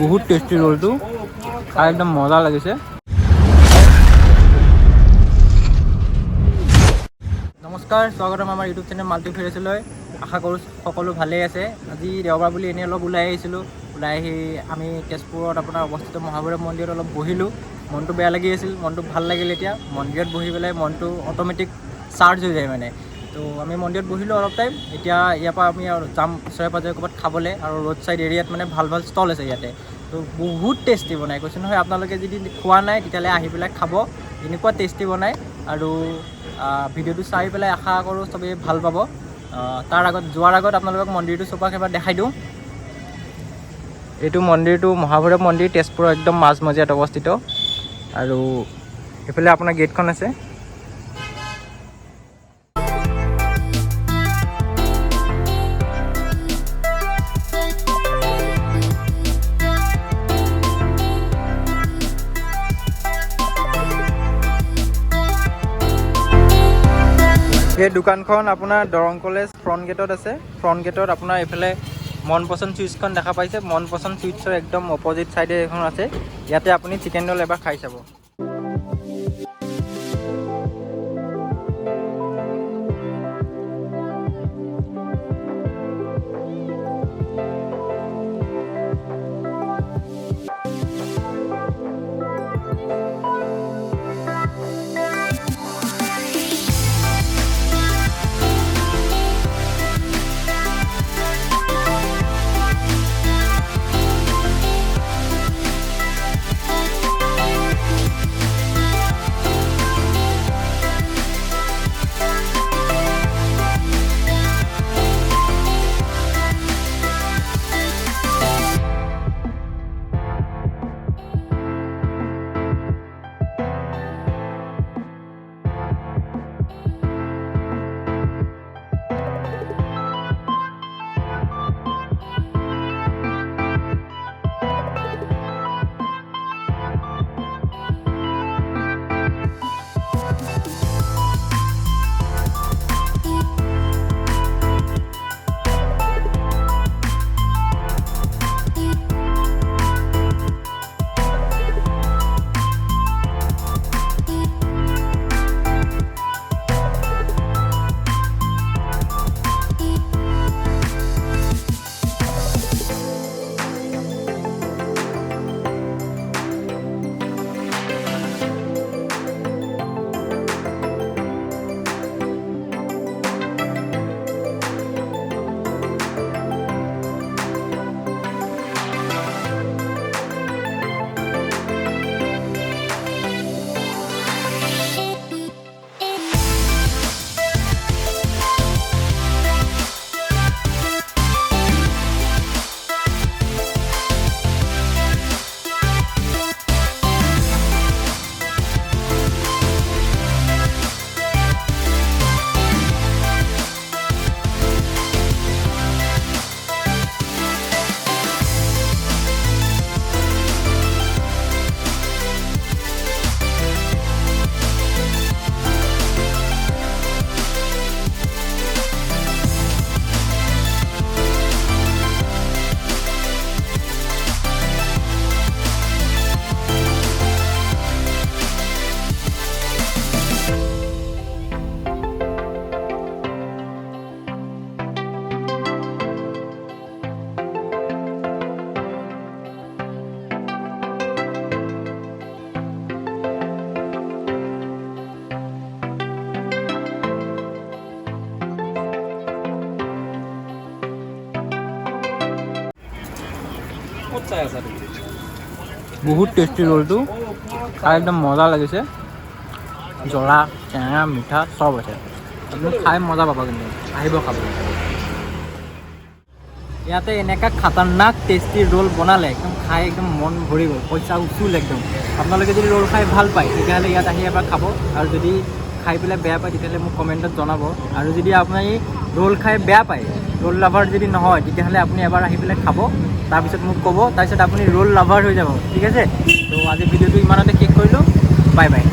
বহুত টেষ্টি ৰোলটো খাই একদম মজা লাগিছে। নমস্কাৰ, স্বাগতম আমাৰ ইউটিউব চেনেল মাল্টিফেৰেচলৈ। আশা কৰোঁ সকলো ভালেই আছে। আজি দেওবাৰ বুলি এনেই অলপ ওলাই আহিছিলোঁ। ওলাই আহি আমি তেজপুৰত আপোনাৰ অৱস্থিত মহাভৈৰৱ মন্দিৰত অলপ বহিলোঁ। মনটো বেয়া লাগি আছিল, মনটো ভাল লাগিল। এতিয়া মন্দিৰত বহি পেলাই মনটো অট'মেটিক চাৰ্জ হৈ যায় মানে। তো আমি মন্দিৰত বহিলোঁ অলপ টাইম। এতিয়া ইয়াৰ পৰা আমি যাম ওচৰে পাঁজৰে ক'ৰবাত খাবলৈ, আৰু ৰোড ছাইড এৰিয়াত মানে ভাল ভাল ষ্টল আছে ইয়াতে। তো বহুত টেষ্টি বনাই, কৈছোঁ নহয়। আপোনালোকে যদি খোৱা নাই তেতিয়াহ'লে আহি পেলাই খাব, এনেকুৱা টেষ্টি বনায়। আৰু ভিডিঅ'টো চাই পেলাই আশা কৰোঁ চবেই ভাল পাব। যোৱাৰ আগত আপোনালোকক মন্দিৰটো চপাক এবাৰ দেখাই দিওঁ। এইটো মন্দিৰটো মহাভৈৰৱ মন্দিৰ, তেজপুৰৰ একদম মাজমজিয়াত অৱস্থিত। আৰু এইফালে আপোনাৰ গেটখন আছে। এই দোকানখন আপোনাৰ দৰং কলেজ ফ্ৰণ্ট গেটত আছে। ফ্ৰণ্ট গেটত আপোনাৰ এইফালে মন পচন্দ চুইটছখন দেখা পাইছে। মন পচন্দ চুইটছৰ একদম অপজিট ছাইডে এখন আছে। ইয়াতে আপুনি চিকেন ৰ'ল এবাৰ খাই চাব। বহুত টেষ্টি ৰোলটো খাই একদম মজা লাগিছে। জ্বলা, টেঙা, মিঠা চব আছে। আপুনি খাই মজা পাব, কিন্তু আহিব খাব। ইয়াতে এনেকুৱা খাতাৰনাক টেষ্টি ৰোল বনালে, একদম খাই একদম মন ভৰি গ'ল, পইচা উচুল একদম। আপোনালোকে যদি ৰোল খাই ভাল পায় তেতিয়াহ'লে ইয়াত আহি এবাৰ খাব। আৰু যদি খাই পেলাই বেয়া পায় তেতিয়াহ'লে মোক কমেণ্টত জনাব। আৰু যদি আপুনি ৰোল খাই বেয়া পায়, ৰোল লাভাৰ যদি নহয়, তেতিয়াহ'লে আপুনি এবাৰ আহি পেলাই খাব, তাৰপিছত মোক ক'ব, তাৰপিছত আপুনি ৰোল লাভাৰ হৈ যাব। ঠিক আছে? তো আজি ভিডিঅ'টো ইমানতে শেষ কৰিলোঁ। Bye bye.